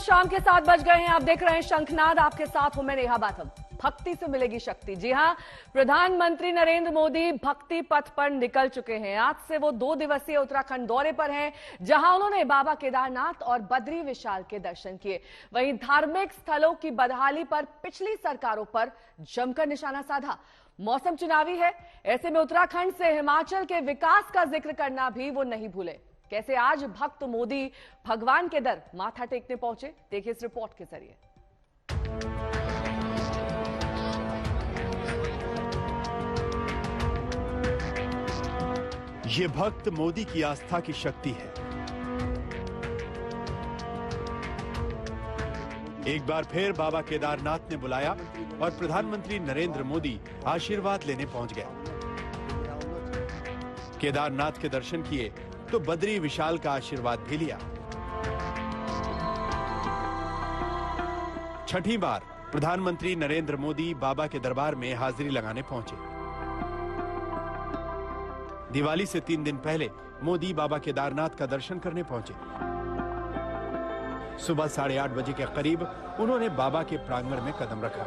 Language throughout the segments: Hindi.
शाम के 7 बज गए हैं। आप देख रहे हैं शंखनाद, आपके साथ हूं मैं नेहा बाथम। भक्ति से मिलेगी शक्ति। जी हां, प्रधानमंत्री नरेंद्र मोदी भक्ति पथ पर निकल चुके हैं। आज से वो 2 दिवसीय उत्तराखंड दौरे पर हैं, जहां उन्होंने बाबा केदारनाथ और बद्री विशाल के दर्शन किए। वहीं धार्मिक स्थलों की बदहाली पर पिछली सरकारों पर जमकर निशाना साधा। मौसम चुनावी है, ऐसे में उत्तराखंड से हिमाचल के विकास का जिक्र करना भी वो नहीं भूले। कैसे आज भक्त मोदी भगवान के दर माथा टेकने पहुंचे, देखिए इस रिपोर्ट के जरिए। ये भक्त मोदी की आस्था की शक्ति है। एक बार फिर बाबा केदारनाथ ने बुलाया और प्रधानमंत्री नरेंद्र मोदी आशीर्वाद लेने पहुंच गए। केदारनाथ के दर्शन किए तो बद्री विशाल का आशीर्वाद भी लिया। छठी बार प्रधानमंत्री नरेंद्र मोदी बाबा के दरबार में हाजिरी लगाने पहुंचे। दिवाली से 3 दिन पहले मोदी बाबा केदारनाथ का दर्शन करने पहुंचे। सुबह 8:30 बजे के करीब उन्होंने बाबा के प्रांगण में कदम रखा।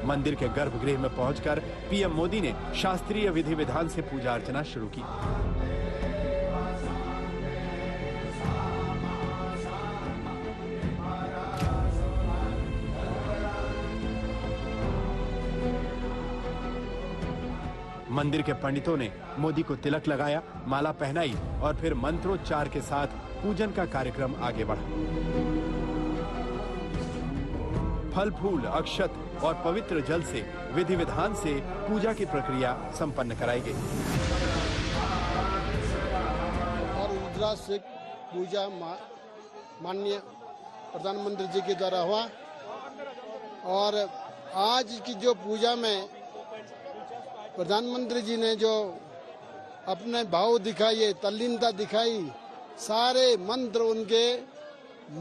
मंदिर के गर्भगृह में पहुंचकर पीएम मोदी ने शास्त्रीय विधि विधान से पूजा अर्चना शुरू की। मंदिर के पंडितों ने मोदी को तिलक लगाया, माला पहनाई और फिर मंत्रोच्चार के साथ पूजन का कार्यक्रम आगे बढ़ा। फल फूल, अक्षत और पवित्र जल से विधि विधान से पूजा की प्रक्रिया संपन्न कराई गई। और रुद्राभिषेक पूजा माननीय प्रधानमंत्री जी के द्वारा हुआ। और आज की जो पूजा में प्रधानमंत्री जी ने जो अपने भाव दिखाई, तल्लीनता दिखाई, सारे मंत्र उनके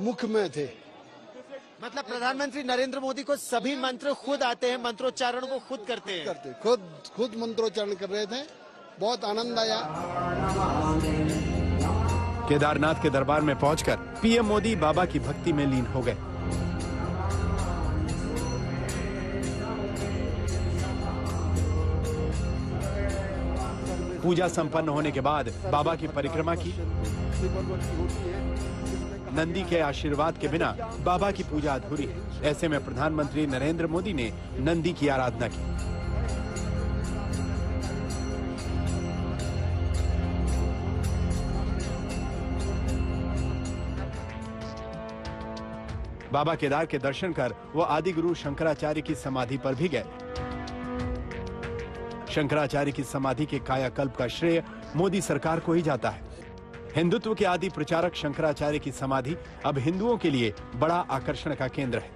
मुख में थे। मतलब प्रधानमंत्री नरेंद्र मोदी को सभी मंत्र खुद आते हैं, मंत्रोच्चारण को खुद करते हैं? खुद मंत्रोच्चारण कर रहे थे। बहुत आनंद आया। केदारनाथ के दरबार में पहुंचकर पीएम मोदी बाबा की भक्ति में लीन हो गए। पूजा संपन्न होने के बाद बाबा की परिक्रमा की। नंदी के आशीर्वाद के बिना बाबा की पूजा अधूरी है। ऐसे में प्रधानमंत्री नरेंद्र मोदी ने नंदी की आराधना की। बाबा केदार के दर्शन कर वो आदि गुरु शंकराचार्य की समाधि पर भी गए। शंकराचार्य की समाधि के कायाकल्प का श्रेय मोदी सरकार को ही जाता है। हिंदुत्व के आदि प्रचारक शंकराचार्य की समाधि अब हिंदुओं के लिए बड़ा आकर्षण का केंद्र है।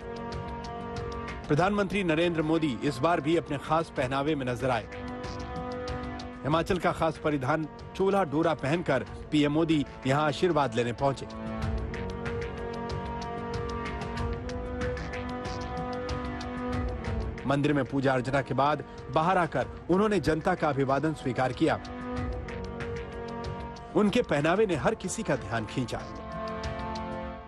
प्रधानमंत्री नरेंद्र मोदी इस बार भी अपने खास पहनावे में नजर आए। हिमाचल का खास परिधान चोला डोरा पहनकर पीएम मोदी यहां आशीर्वाद लेने पहुंचे। मंदिर में पूजा अर्चना के बाद बाहर आकर उन्होंने जनता का अभिवादन स्वीकार किया। उनके पहनावे ने हर किसी का ध्यान खींचा।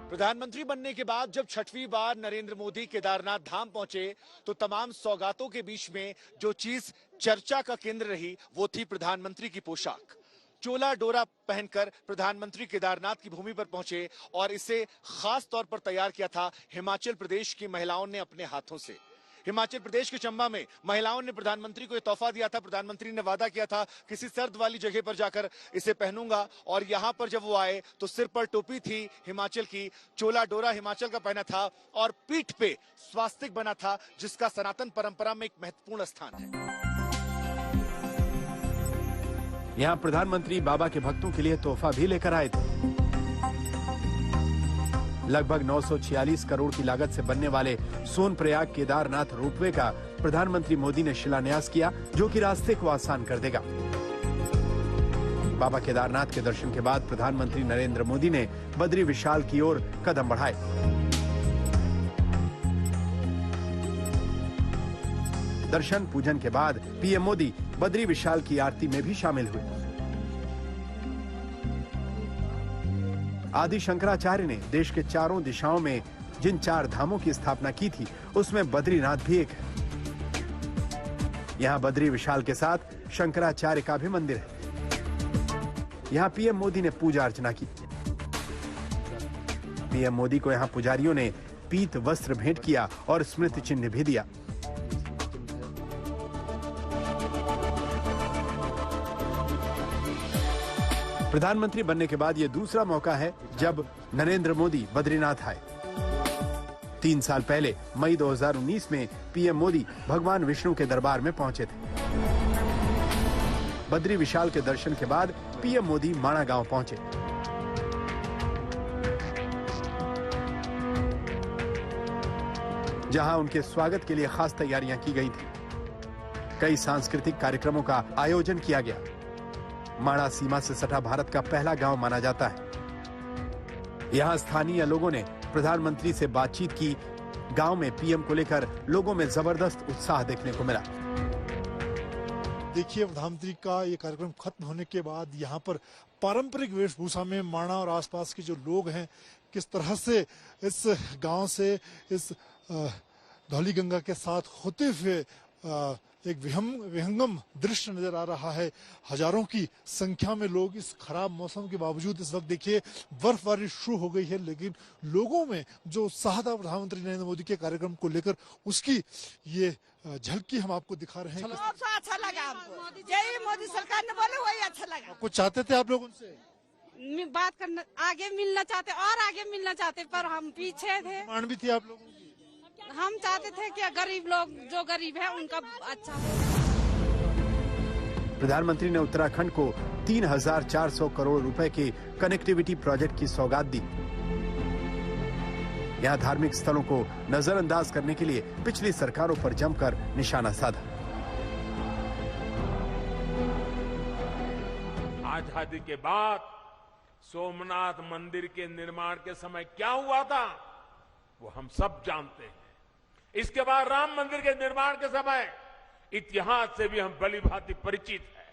प्रधानमंत्री बनने के बाद जब 6वीं बार नरेंद्र मोदी केदारनाथ धाम पहुंचे तो तमाम सौगातों के बीच में जो चीज चर्चा का केंद्र रही वो थी प्रधानमंत्री की पोशाक। चोला डोरा पहनकर प्रधानमंत्री केदारनाथ की भूमि पर पहुंचे और इसे खास तौर पर तैयार किया था हिमाचल प्रदेश की महिलाओं ने अपने हाथों से। हिमाचल प्रदेश के चंबा में महिलाओं ने प्रधानमंत्री को यह तोहफा दिया था। प्रधानमंत्री ने वादा किया था किसी सर्द वाली जगह पर जाकर इसे पहनूंगा, और यहां पर जब वो आए तो सिर पर टोपी थी हिमाचल की, चोला डोरा हिमाचल का पहना था और पीठ पे स्वास्तिक बना था, जिसका सनातन परंपरा में एक महत्वपूर्ण स्थान है। यहां प्रधानमंत्री बाबा के भक्तों के लिए तोहफा भी लेकर आए थे। लगभग 946 करोड़ की लागत से बनने वाले सोनप्रयाग केदारनाथ रोपवे का प्रधानमंत्री मोदी ने शिलान्यास किया, जो कि रास्ते को आसान कर देगा। बाबा केदारनाथ के दर्शन के बाद प्रधानमंत्री नरेंद्र मोदी ने बद्री विशाल की ओर कदम बढ़ाए। दर्शन पूजन के बाद पीएम मोदी बद्री विशाल की आरती में भी शामिल हुए। आदि शंकराचार्य ने देश के चारों दिशाओं में जिन 4 धामों की स्थापना की थी, उसमें बद्रीनाथ भी एक है। यहाँ बद्री विशाल के साथ शंकराचार्य का भी मंदिर है। यहाँ पीएम मोदी ने पूजा अर्चना की। पीएम मोदी को यहाँ पुजारियों ने पीत वस्त्र भेंट किया और स्मृति चिन्ह भी दिया। प्रधानमंत्री बनने के बाद यह दूसरा मौका है जब नरेंद्र मोदी बद्रीनाथ आए। 3 साल पहले मई 2019 में पीएम मोदी भगवान विष्णु के दरबार में पहुंचे थे। बद्री विशाल के दर्शन के बाद पीएम मोदी माणा गांव पहुंचे। जहां उनके स्वागत के लिए खास तैयारियां की गई थी। कई सांस्कृतिक कार्यक्रमों का आयोजन किया गया। माणा सीमा से सटा भारत का पहला गांव माना जाता है। यहां स्थानीय लोगों ने प्रधानमंत्री से बातचीत की। गांव में पीएम को लेकर लोगों में जबरदस्त उत्साह देखने को मिला। देखिए, प्रधानमंत्री का ये कार्यक्रम खत्म होने के बाद यहाँ पर पारंपरिक वेशभूषा में माणा और आसपास के जो लोग हैं, किस तरह से इस गांव से इस धौलीगंगा के साथ होते हुए एक विहंगम दृश्य नजर आ रहा है। हजारों की संख्या में लोग इस खराब मौसम के बावजूद, इस वक्त देखिए बर्फबारी शुरू हो गई है, लेकिन लोगों में जो उत्साह था प्रधानमंत्री नरेंद्र मोदी के कार्यक्रम को लेकर, उसकी ये झलकी हम आपको दिखा रहे हैं। अच्छा लगा हमको, यही मोदी सरकार ने बोले वही अच्छा लगा। कुछ चाहते थे आप लोग उनसे बात करना, आगे मिलना चाहते और आगे मिलना चाहते, पर हम पीछे थे। मांग भी थी आप लोगों की। हम चाहते थे कि गरीब लोग, जो गरीब है उनका अच्छा हो। प्रधानमंत्री ने उत्तराखंड को 3,400 करोड़ रुपए के कनेक्टिविटी प्रोजेक्ट की सौगात दी। यहां धार्मिक स्थलों को नजरअंदाज करने के लिए पिछली सरकारों पर जमकर निशाना साधा। आजादी के बाद सोमनाथ मंदिर के निर्माण के समय क्या हुआ था, वो हम सब जानते हैं। इसके बाद राम मंदिर के निर्माण के समय इतिहास से भी हम भली भांति परिचित हैं।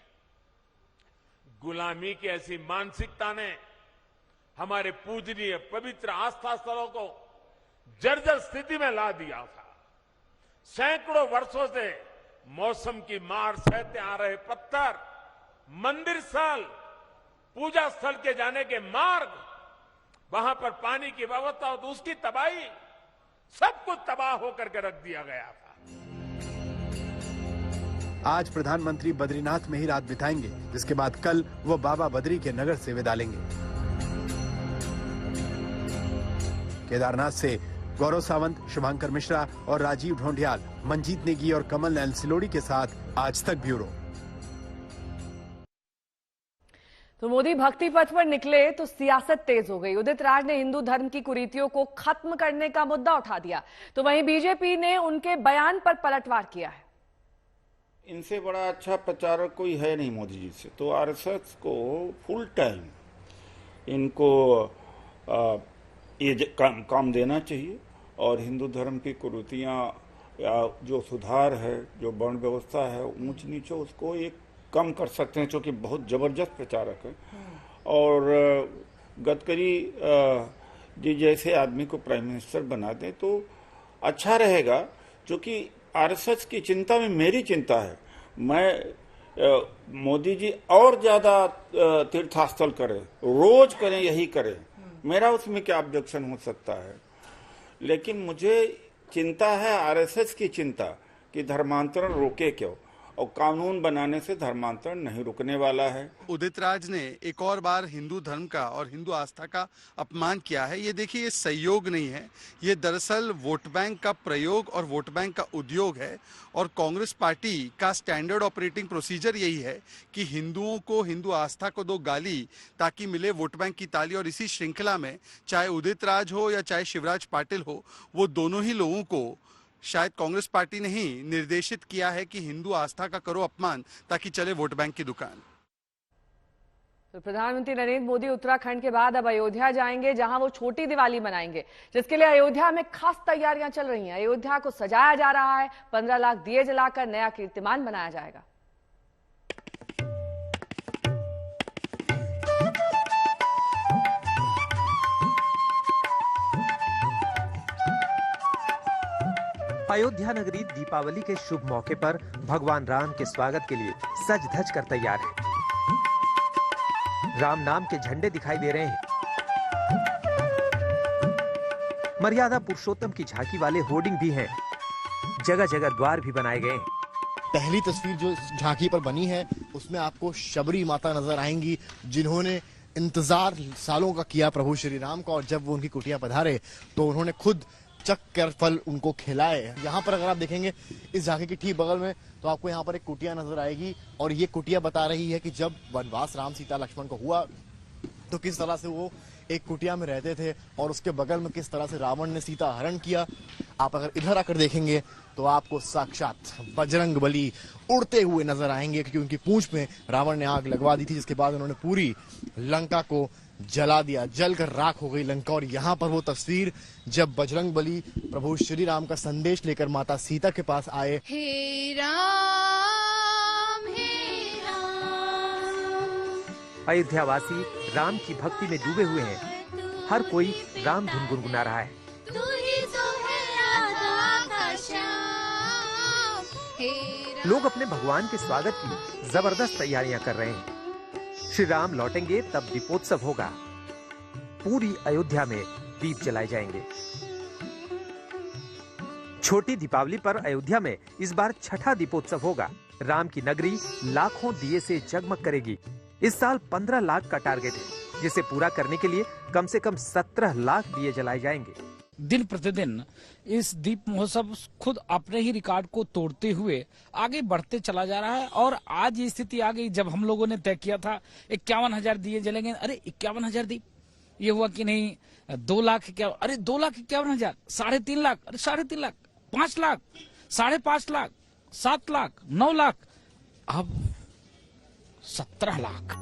गुलामी की ऐसी मानसिकता ने हमारे पूजनीय पवित्र आस्था स्थलों को जर्जर स्थिति में ला दिया था। सैकड़ों वर्षों से मौसम की मार सहते आ रहे पत्थर, मंदिर स्थल, पूजा स्थल के जाने के मार्ग, वहां पर पानी की व्यवस्था और उसकी तबाही, सब कुछ तबाह होकर के रख दिया गया था। आज प्रधानमंत्री बद्रीनाथ में ही रात बिताएंगे, जिसके बाद कल वो बाबा बद्री के नगर से विदा लेंगे। केदारनाथ से गौरव सावंत, शुभांकर मिश्रा और राजीव ढोंडियाल, मंजीत नेगी और कमल नैन सिलोड़ी के साथ आज तक ब्यूरो। तो मोदी भक्ति पथ पर निकले तो सियासत तेज हो गई। उदित राज ने हिंदू धर्म की कुरीतियों को खत्म करने का मुद्दा उठा दिया, तो वहीं बीजेपी ने उनके बयान पर पलटवार किया है। इनसे बड़ा अच्छा प्रचारक कोई है नहीं मोदी जी से। तो आरएसएस को फुल टाइम इनको ये काम देना चाहिए और हिंदू धर्म की कुरीतियां या जो सुधार है, जो वर्ण व्यवस्था है, ऊंच नीचे, उसको एक कम कर सकते हैं, क्योंकि बहुत जबरदस्त प्रचारक है। और गडकरी जी जैसे आदमी को प्राइम मिनिस्टर बना दें तो अच्छा रहेगा, क्योंकि आरएसएस की चिंता में मेरी चिंता है। मैं मोदी जी और ज्यादा तीर्थस्थल करें, रोज करें, यही करें, मेरा उसमें क्या ऑब्जेक्शन हो सकता है। लेकिन मुझे चिंता है आरएसएस की चिंता कि धर्मांतरण रोके क्यों, और कानून बनाने से धर्मांतरण नहीं रुकने वाला है। उदित राज ने एक और बार हिंदू धर्म का और हिंदू आस्था का अपमान किया है। ये देखिए, ये सहयोग नहीं है, ये दरअसल वोट बैंक का प्रयोग और वोट बैंक का उद्योग है। और कांग्रेस पार्टी का स्टैंडर्ड ऑपरेटिंग प्रोसीजर यही है कि हिंदुओं को, हिंदू आस्था को दो गाली ताकि मिले वोट बैंक की ताली। और इसी श्रृंखला में चाहे उदित राज हो या चाहे शिवराज पाटिल हो, वो दोनों ही लोगों को शायद कांग्रेस पार्टी ने ही निर्देशित किया है कि हिंदू आस्था का करो अपमान ताकि चले वोट बैंक की दुकान। तो प्रधानमंत्री नरेंद्र मोदी उत्तराखंड के बाद अब अयोध्या जाएंगे, जहां वो छोटी दिवाली मनाएंगे, जिसके लिए अयोध्या में खास तैयारियां चल रही हैं। अयोध्या को सजाया जा रहा है, 15 लाख दिए जलाकर नया कीर्तिमान बनाया जाएगा। अयोध्या नगरी दीपावली के शुभ मौके पर भगवान राम के स्वागत के लिए सज धज कर तैयार है। राम नाम के झंडे दिखाई दे रहे हैं। मर्यादा पुरुषोत्तम की झांकी वाले होर्डिंग भी हैं। जगह जगह द्वार भी बनाए गए हैं। पहली तस्वीर जो झांकी पर बनी है उसमें आपको शबरी माता नजर आएंगी, जिन्होंने इंतजार सालों का किया प्रभु श्री राम का, और जब वो उनकी कुटिया पधारे तो उन्होंने खुद चक्कर फल उनको खिलाए। यहाँ पर अगर आप देखेंगे इस झांकी के ठीक बगल में तो आपको यहाँ पर एक कुटिया नजर आएगी, और ये कुटिया बता रही है कि जब वनवास राम सीता लक्ष्मण को हुआ तो किस तरह से वो एक कुटिया में रहते थे, और उसके बगल में किस तरह से रावण ने सीता हरण किया। आप अगर इधर आकर देखेंगे तो आपको साक्षात बजरंग बली उड़ते हुए नजर आएंगे, क्योंकि उनकी पूंछ में रावण ने आग लगवा दी थी, जिसके बाद उन्होंने पूरी लंका को जला दिया, जलकर राख हो गई लंका। और यहाँ पर वो तस्वीर जब बजरंग बली प्रभु श्री राम का संदेश लेकर माता सीता के पास आए। हे राम हे राम। अयोध्यावासी राम की भक्ति में डूबे हुए हैं। हर कोई राम धुन गुनगुना रहा है। तू ही तो है राधा का श्याम। हे राम। लोग अपने भगवान के स्वागत की जबरदस्त तैयारियां कर रहे हैं। श्री राम लौटेंगे तब दीपोत्सव होगा। पूरी अयोध्या में दीप जलाए जाएंगे। छोटी दीपावली पर अयोध्या में इस बार छठा दीपोत्सव होगा। राम की नगरी लाखों दिए से जगमग करेगी। इस साल 15 लाख का टारगेट है, जिसे पूरा करने के लिए कम से कम 17 लाख दिए जलाए जाएंगे। दिन प्रतिदिन इस दीप महोत्सव खुद अपने ही रिकॉर्ड को तोड़ते हुए आगे बढ़ते चला जा रहा है। और आज ये स्थिति आ गई जब हम लोगों ने तय किया था 51,000 दिए जलेंगे। अरे 51,000 दीप, ये हुआ कि नहीं 2 लाख, क्या अरे 2,51,000, 3.5 लाख, अरे 3.5 लाख, 5 लाख, 5.5 लाख, 7 लाख, 9 लाख, अब 17 लाख।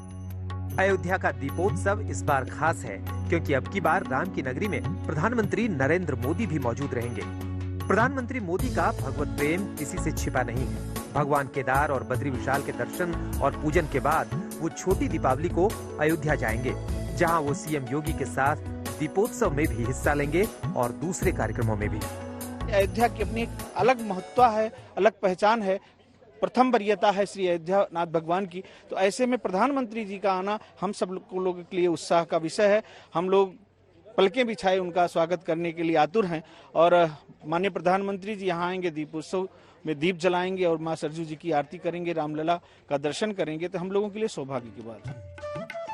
अयोध्या का दीपोत्सव इस बार खास है क्योंकि अब की बार राम की नगरी में प्रधानमंत्री नरेंद्र मोदी भी मौजूद रहेंगे। प्रधानमंत्री मोदी का भगवत प्रेम किसी से छिपा नहीं है। भगवान केदार और बद्री विशाल के दर्शन और पूजन के बाद वो छोटी दीपावली को अयोध्या जाएंगे, जहां वो सीएम योगी के साथ दीपोत्सव में भी हिस्सा लेंगे और दूसरे कार्यक्रमों में भी। अयोध्या की अपनी एक अलग महत्ता है, अलग पहचान है, प्रथम वरीयता है श्री अयोध्यानाथ भगवान की। तो ऐसे में प्रधानमंत्री जी का आना हम सब लोगों के लिए उत्साह का विषय है। हम लोग पलकें बिछाए उनका स्वागत करने के लिए आतुर हैं। और माननीय प्रधानमंत्री जी यहाँ आएंगे, दीपोत्सव में दीप जलाएंगे और माँ सरजू जी की आरती करेंगे, रामलला का दर्शन करेंगे, तो हम लोगों के लिए सौभाग्य की बात है।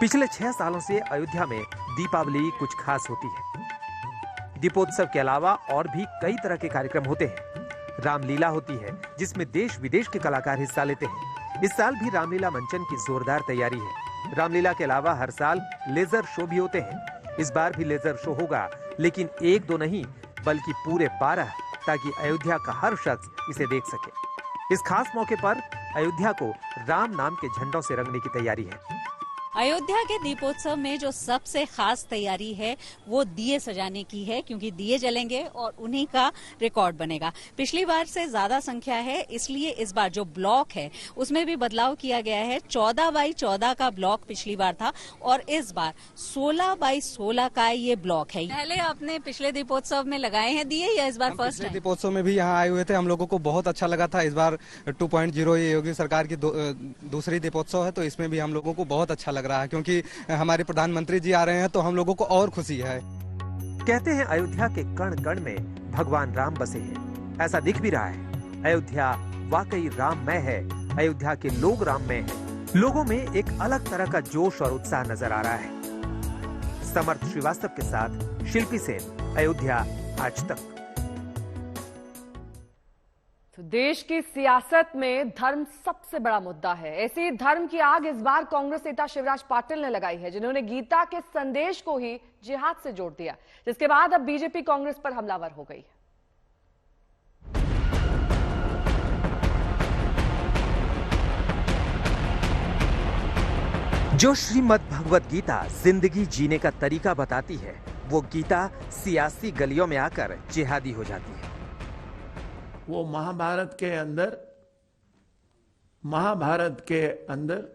पिछले 6 सालों से अयोध्या में दीपावली कुछ खास होती है। दीपोत्सव के अलावा और भी कई तरह के कार्यक्रम होते हैं। रामलीला होती है जिसमें देश विदेश के कलाकार हिस्सा लेते हैं। इस साल भी रामलीला मंचन की जोरदार तैयारी है। रामलीला के अलावा हर साल लेजर शो भी होते हैं। इस बार भी लेजर शो होगा, लेकिन 1-2 नहीं बल्कि पूरे 12, ताकि अयोध्या का हर शख्स इसे देख सके। इस खास मौके पर अयोध्या को राम नाम के झंडों से रंगने की तैयारी है। अयोध्या के दीपोत्सव में जो सबसे खास तैयारी है वो दिए सजाने की है, क्योंकि दिए जलेंगे और उन्हीं का रिकॉर्ड बनेगा। पिछली बार से ज्यादा संख्या है, इसलिए इस बार जो ब्लॉक है उसमें भी बदलाव किया गया है। 14x14 का ब्लॉक पिछली बार था और इस बार 16x16 का ये ब्लॉक है। पहले आपने पिछले दीपोत्सव में लगाए हैं दिए या इस बार फर्स्ट है? दीपोत्सव में भी यहाँ आए हुए थे, हम लोगों को बहुत अच्छा लगा था। इस बार 2.0 ये योगी सरकार की दूसरी दीपोत्सव है, तो इसमें भी हम लोगों को बहुत अच्छा लग रहा है, क्योंकि हमारे प्रधानमंत्री जी आ रहे हैं तो हम लोगों को और खुशी है। कहते हैं अयोध्या के कण कण में भगवान राम बसे हैं। ऐसा दिख भी रहा है। अयोध्या वाकई राममय है। अयोध्या के लोग राममय हैं। लोगों में एक अलग तरह का जोश और उत्साह नजर आ रहा है। समर्थ श्रीवास्तव के साथ शिल्पी सेन, अयोध्या आज तक। तो देश की सियासत में धर्म सबसे बड़ा मुद्दा है। ऐसी धर्म की आग इस बार कांग्रेस नेता शिवराज पाटिल ने लगाई है, जिन्होंने गीता के संदेश को ही जिहाद से जोड़ दिया, जिसके बाद अब बीजेपी कांग्रेस पर हमलावर हो गई। जो श्रीमद् भगवत गीता जिंदगी जीने का तरीका बताती है, वो गीता सियासी गलियों में आकर जिहादी हो जाती है। वो महाभारत के अंदर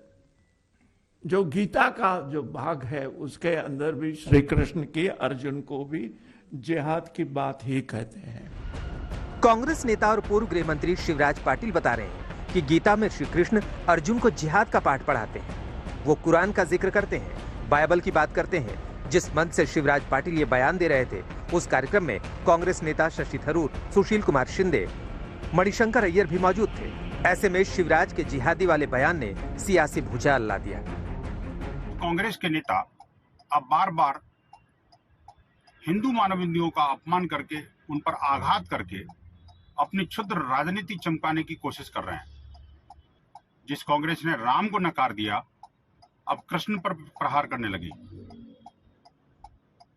जो गीता का जो भाग है उसके अंदर भी श्री कृष्ण की अर्जुन को भी जिहाद की बात ही कहते हैं। कांग्रेस नेता और पूर्व गृह मंत्री शिवराज पाटिल बता रहे हैं कि गीता में श्री कृष्ण अर्जुन को जिहाद का पाठ पढ़ाते हैं। वो कुरान का जिक्र करते हैं, बाइबल की बात करते हैं। जिस मंच से शिवराज पाटिल ये बयान दे रहे थे, उस कार्यक्रम में कांग्रेस नेता शशि थरूर, सुशील कुमार शिंदे, मणिशंकर अय्यर भी मौजूद थे। ऐसे में शिवराज के जिहादी वाले बयान ने सियासी भूचाल ला दिया। कांग्रेस के नेता अब बार बार हिंदू मानवाधिकारों का अपमान करके, उन पर आघात करके अपनी क्षुद्र राजनीति चमकाने की कोशिश कर रहे हैं। जिस कांग्रेस ने राम को नकार दिया, अब कृष्ण पर प्रहार करने लगी।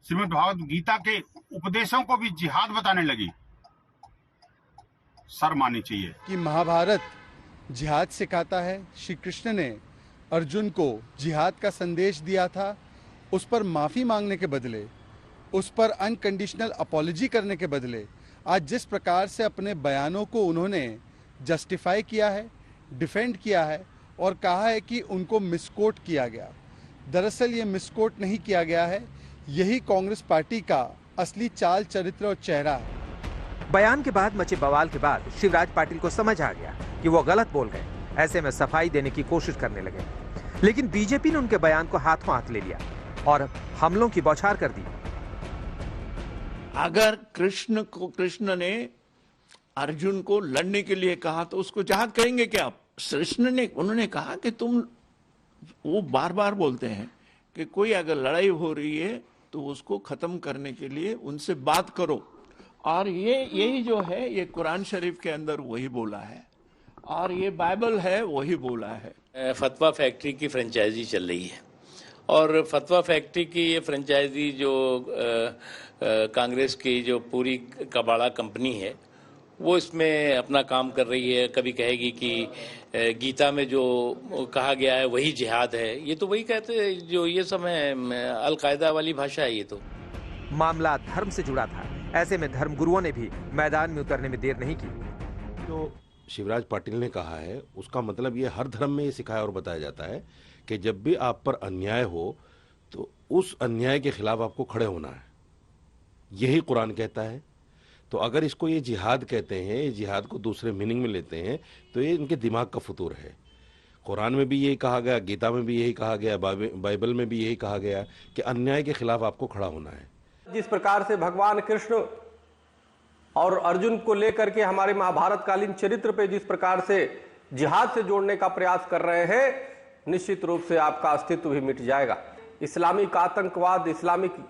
श्रीमद् भागवत गीता के उपदेशों को भी जिहाद बताने लगी। शर्म आनी चाहिए कि महाभारत जिहाद सिखाता है। श्री कृष्ण ने अर्जुन को जिहाद का संदेश दिया था। उस पर माफी मांगने के बदले, उस पर अनकंडीशनल अपॉलॉजी करने के बदले आज जिस प्रकार से अपने बयानों को उन्होंने जस्टिफाई किया है, डिफेंड किया है और कहा है कि उनको मिसकोट किया गया। दरअसल ये मिसकोट नहीं किया गया है। यही कांग्रेस पार्टी का असली चाल, चरित्र और चेहरा है। बयान के बाद मचे बवाल के बाद शिवराज पाटिल को समझ आ गया कि वो गलत बोल गए। ऐसे में सफाई देने की कोशिश करने लगे, लेकिन बीजेपी ने उनके बयान को हाथों हाथ ले लिया और हमलों की बौछार कर दी। अगर कृष्ण ने अर्जुन को लड़ने के लिए कहा तो उसको जिहाद कहेंगे क्या? कृष्ण ने, उन्होंने कहा कि तुम, वो बार बार बोलते हैं कि कोई अगर लड़ाई हो रही है तो उसको खत्म करने के लिए उनसे बात करो। और यही जो है, ये कुरान शरीफ के अंदर वही बोला है और ये बाइबल है वही बोला है। फतवा फैक्ट्री की फ्रेंचाइजी चल रही है और फतवा फैक्ट्री की ये फ्रेंचाइजी जो कांग्रेस की जो पूरी कबाड़ा कंपनी है, वो इसमें अपना काम कर रही है। कभी कहेगी कि गीता में जो कहा गया है वही जिहाद है। ये तो वही कहते हैं जो ये सब है, अलकायदा वाली भाषा है ये तो। मामला धर्म से जुड़ा था। ऐसे में धर्मगुरुओं ने भी मैदान में उतरने में देर नहीं की। जो शिवराज पाटिल ने कहा है उसका मतलब ये हर धर्म में ये सिखाया और बताया जाता है कि जब भी आप पर अन्याय हो तो उस अन्याय के खिलाफ आपको खड़े होना है। यही कुरान कहता है। तो अगर इसको ये जिहाद कहते हैं, ये जिहाद को दूसरे मीनिंग में लेते हैं, तो ये इनके दिमाग का फतूर है। कुरान में भी यही कहा गया, गीता में भी यही कहा गया, बाइबल में भी यही कहा गया कि अन्याय के खिलाफ आपको खड़ा होना है। जिस प्रकार से भगवान कृष्ण और अर्जुन को लेकर के हमारे महाभारत कालीन चरित्र पे जिस प्रकार से जिहाद से जोड़ने का प्रयास कर रहे हैं, निश्चित रूप से आपका अस्तित्व भी मिट जाएगा। इस्लामिक आतंकवाद, इस्लामिक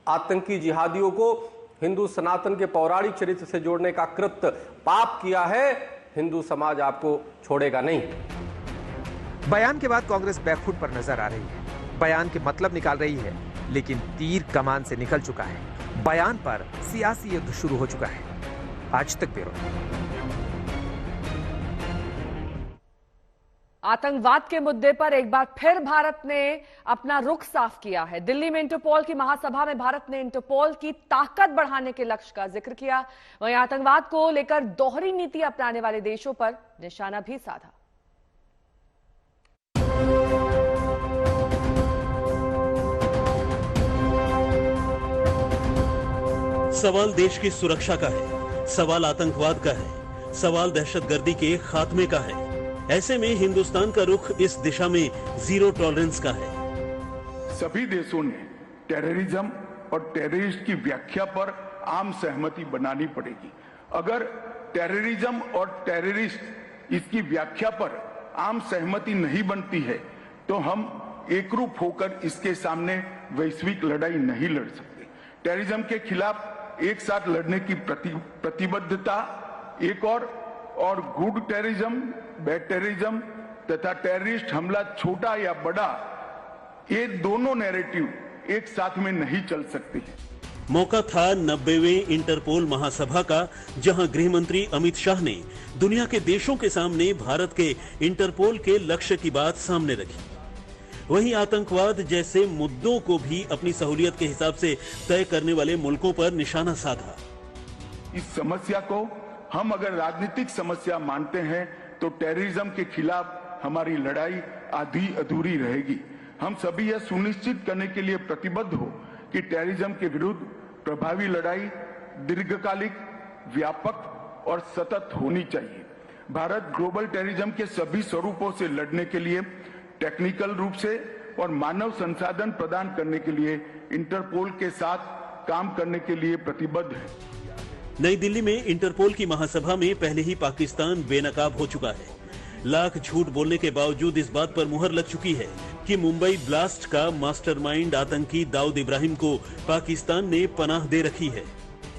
आतंकी जिहादियों को हिंदू सनातन के पौराणिक चरित्र से जोड़ने का कृत्य पाप किया है। हिंदू समाज आपको छोड़ेगा नहीं। बयान के बाद कांग्रेस बैकफुट पर नजर आ रही है। बयान के मतलब निकाल रही है, लेकिन तीर कमान से निकल चुका है। बयान पर सियासी युद्ध शुरू हो चुका है। आज तक ब्यूरो। आतंकवाद के मुद्दे पर एक बार फिर भारत ने अपना रुख साफ किया है। दिल्ली में इंटरपोल की महासभा में भारत ने इंटरपोल की ताकत बढ़ाने के लक्ष्य का जिक्र किया। वहीं आतंकवाद को लेकर दोहरी नीति अपनाने वाले देशों पर निशाना भी साधा। सवाल देश की सुरक्षा का है, सवाल आतंकवाद का है, सवाल दहशतगर्दी के खात्मे का है। ऐसे में हिंदुस्तान का रुख इस दिशा में जीरो टॉलरेंस का है। सभी देशों ने टेररिज्म और टेररिस्ट की व्याख्या पर आम सहमति बनानी पड़ेगी। अगर टेररिज्म और टेररिस्ट इसकी व्याख्या पर आम सहमति नहीं बनती है तो हम एकरूप होकर इसके सामने वैश्विक लड़ाई नहीं लड़ सकते। टेररिज्म के खिलाफ एक साथ लड़ने की प्रतिबद्धता, एक और गुड टेररिज्म, बैड टेररिज्म तथा टेररिस्ट हमला छोटा या बड़ा, ये दोनों नैरेटिव एक साथ में नहीं चल सकते। मौका था 90वें इंटरपोल महासभा का, जहां गृह मंत्री अमित शाह ने दुनिया के देशों के सामने भारत के इंटरपोल के लक्ष्य की बात सामने रखी। वहीं आतंकवाद जैसे मुद्दों को भी अपनी सहूलियत के हिसाब से तय करने वाले मुल्कों पर निशाना साधा। इस समस्या को हम अगर राजनीतिक समस्या मानते हैं तो टेररिज्म के खिलाफ हमारी लड़ाई आधी अधूरी रहेगी। हम सभी यह सुनिश्चित करने के लिए प्रतिबद्ध हो कि टेररिज्म के विरुद्ध प्रभावी लड़ाई दीर्घकालिक, व्यापक और सतत होनी चाहिए। भारत ग्लोबल टेररिज्म के सभी स्वरूपों से लड़ने के लिए टेक्निकल रूप से और मानव संसाधन प्रदान करने के लिए इंटरपोल के साथ काम करने के लिए प्रतिबद्ध है। नई दिल्ली में इंटरपोल की महासभा में पहले ही पाकिस्तान बेनकाब हो चुका है। लाख झूठ बोलने के बावजूद इस बात पर मुहर लग चुकी है कि मुंबई ब्लास्ट का मास्टरमाइंड आतंकी दाऊद इब्राहिम को पाकिस्तान ने पनाह दे रखी है।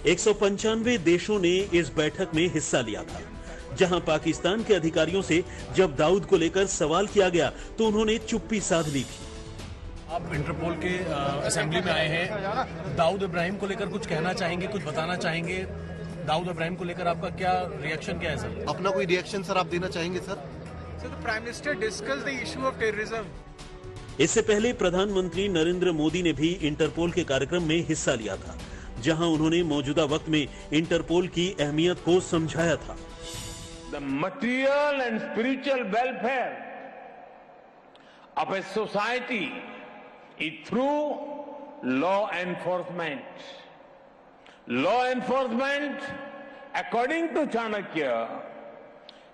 195 देशों ने इस बैठक में हिस्सा लिया था, जहां पाकिस्तान के अधिकारियों से जब दाऊद को लेकर सवाल किया गया तो उन्होंने चुप्पी साध ली थी। आप इंटरपोल के असेंबली में आए हैं, दाऊद इब्राहिम को लेकर कुछ कहना चाहेंगे, कुछ बताना चाहेंगे? दाऊद इब्राहिम को लेकर आपका क्या रिएक्शन क्या है सर? अपना कोई रिएक्शन सर आप देना चाहेंगे sir? Prime minister discuss the issue of terrorism. इससे पहले प्रधानमंत्री नरेंद्र मोदी ने भी इंटरपोल के कार्यक्रम में हिस्सा लिया था, जहां उन्होंने मौजूदा वक्त में इंटरपोल की अहमियत को समझाया था। The material and spiritual welfare of a society is through law enforcement. Law enforcement, according to Chanakya,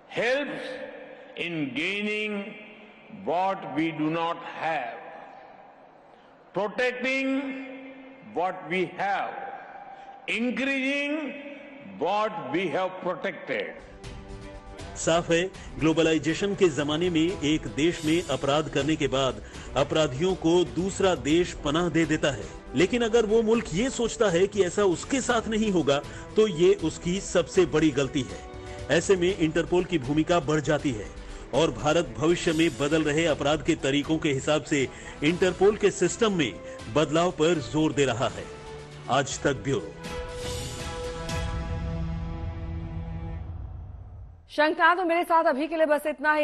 helps in gaining what we do not have, protecting what we have, increasing what we have protected. साफ है, ग्लोबलाइजेशन के जमाने में एक देश में अपराध करने के बाद अपराधियों को दूसरा देश पनाह दे देता है, लेकिन अगर वो मुल्क ये सोचता है कि ऐसा उसके साथ नहीं होगा तो ये उसकी सबसे बड़ी गलती है। ऐसे में इंटरपोल की भूमिका बढ़ जाती है और भारत भविष्य में बदल रहे अपराध के तरीकों के हिसाब से इंटरपोल के सिस्टम में बदलाव पर जोर दे रहा है। आज तक ब्यूरो। शंखनाद, मेरे साथ अभी के लिए बस इतना ही।